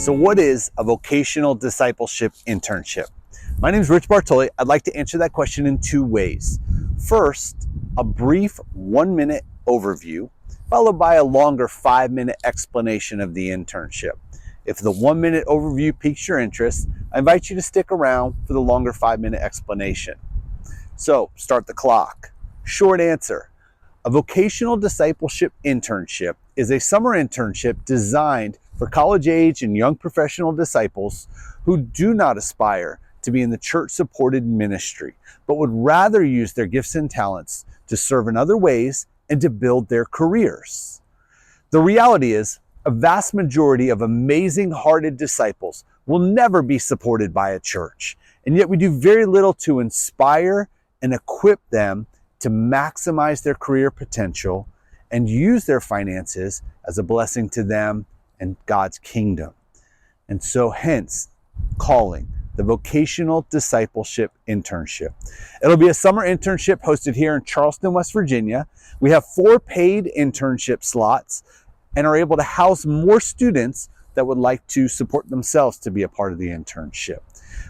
So what is a vocational discipleship internship? My name is Rich Bartoli. I'd like to answer that question in two ways. First, a brief 1-minute overview, followed by a longer 5-minute explanation of the internship. If the 1-minute overview piques your interest, I invite you to stick around for the longer 5-minute explanation. So, start the clock. Short answer. A vocational discipleship internship is a summer internship designed for college-age and young professional disciples who do not aspire to be in the church-supported ministry, but would rather use their gifts and talents to serve in other ways and to build their careers. The reality is, a vast majority of amazing-hearted disciples will never be supported by a church, and yet we do very little to inspire and equip them to maximize their career potential and use their finances as a blessing to them and God's kingdom. And so hence, calling the Vocational Discipleship Internship. It'll be a summer internship hosted here in Charleston, West Virginia. We have 4 paid internship slots and are able to house more students that would like to support themselves to be a part of the internship.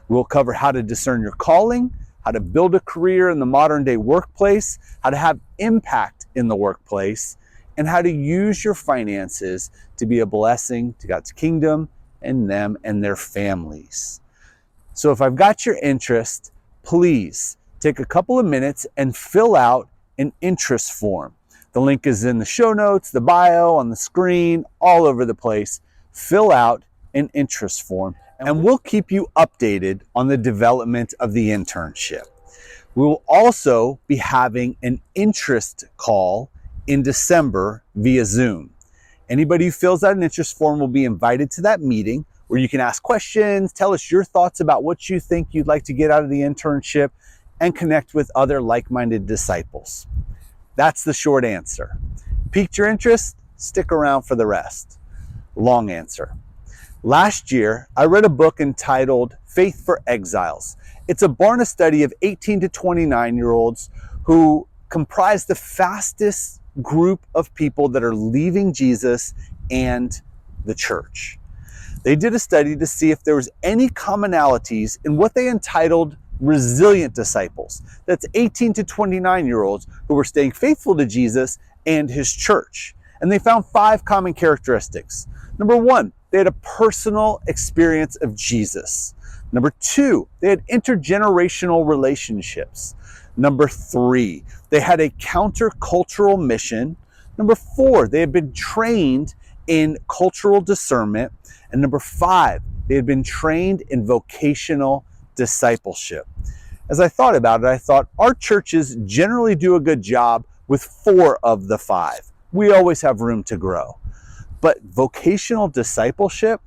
We'll cover how to discern your calling, how to build a career in the modern day workplace, how to have impact in the workplace, and how to use your finances to be a blessing to God's kingdom and them and their families. So if I've got your interest, please take a couple of minutes and fill out an interest form. The link is in the show notes, the bio, on the screen, all over the place. Fill out an interest form, and we'll keep you updated on the development of the internship. We will also be having an interest call in December via Zoom. Anybody who fills out an interest form will be invited to that meeting where you can ask questions, tell us your thoughts about what you think you'd like to get out of the internship, and connect with other like-minded disciples. That's the short answer. Piqued your interest? Stick around for the rest. Long answer. Last year, I read a book entitled Faith for Exiles. It's a Barna study of 18 to 29-year-olds who comprise the fastest group of people that are leaving Jesus and the church. They did a study to see if there was any commonalities in what they entitled resilient disciples. That's 18 to 29-year-olds who were staying faithful to Jesus and his church. And they found 5 common characteristics. Number 1, they had a personal experience of Jesus. Number 2, they had intergenerational relationships. Number 3, they had a countercultural mission. Number 4, they had been trained in cultural discernment. And number 5, they had been trained in vocational discipleship. As I thought about it, I thought our churches generally do a good job with 4 of the 5. We always have room to grow. But vocational discipleship,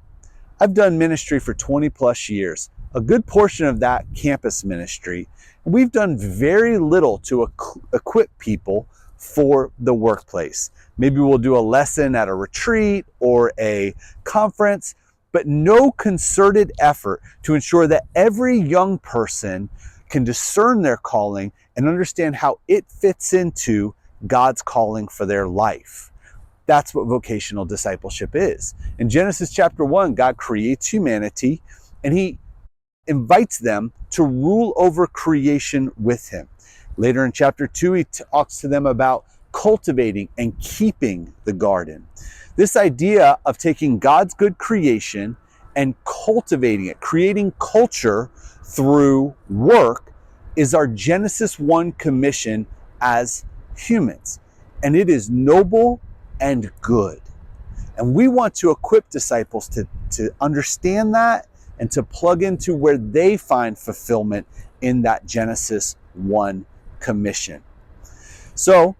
I've done ministry for 20 plus years, a good portion of that campus ministry. We've done very little to equip people for the workplace. Maybe we'll do a lesson at a retreat or a conference, but no concerted effort to ensure that every young person can discern their calling and understand how it fits into God's calling for their life. That's what vocational discipleship is. In Genesis chapter 1, God creates humanity and he invites them to rule over creation with him. Later in chapter 2, he talks to them about cultivating and keeping the garden. This idea of taking God's good creation and cultivating it, creating culture through work, is our Genesis 1 commission as humans. And it is noble and good. And we want to equip disciples to understand that and to plug into where they find fulfillment in that Genesis 1 commission. So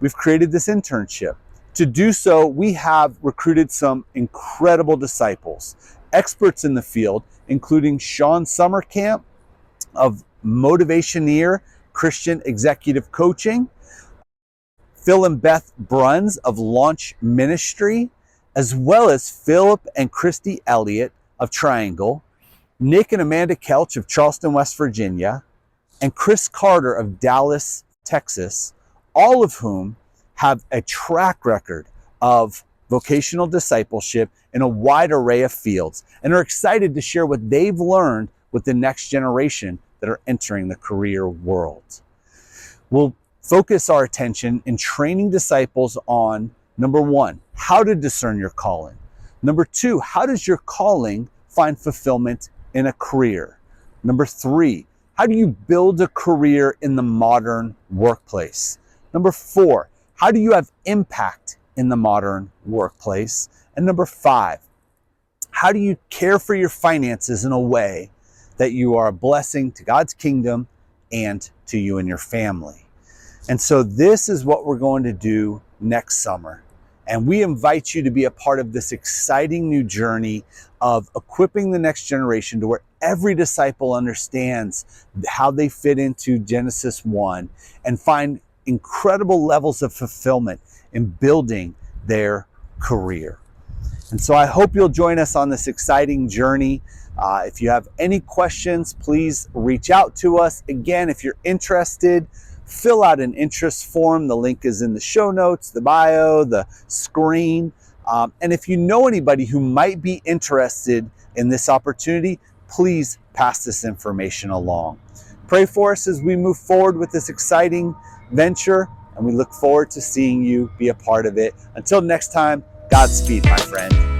we've created this internship. To do so, we have recruited some incredible disciples, experts in the field, including Sean Summercamp of Motivationeer Christian Executive Coaching, Phil and Beth Bruns of Launch Ministry, as well as Philip and Christy Elliott of Triangle, Nick and Amanda Kelch of Charleston, West Virginia, and Chris Carter of Dallas, Texas, all of whom have a track record of vocational discipleship in a wide array of fields and are excited to share what they've learned with the next generation that are entering the career world. We'll focus our attention in training disciples on, number one, how to discern your calling. Number two, how does your calling find fulfillment in a career? Number three, how do you build a career in the modern workplace? Number four, how do you have impact in the modern workplace? And number five, how do you care for your finances in a way that you are a blessing to God's kingdom and to you and your family? And so this is what we're going to do next summer. And we invite you to be a part of this exciting new journey of equipping the next generation to where every disciple understands how they fit into Genesis 1 and find incredible levels of fulfillment in building their career. And so I hope you'll join us on this exciting journey. If you have any questions, please reach out to us. Again, if you're interested, fill out an interest form. The link is in the show notes, the bio, the screen. And if you know anybody who might be interested in this opportunity, please pass this information along. Pray for us as we move forward with this exciting venture, and we look forward to seeing you be a part of it. Until next time, Godspeed, my friend.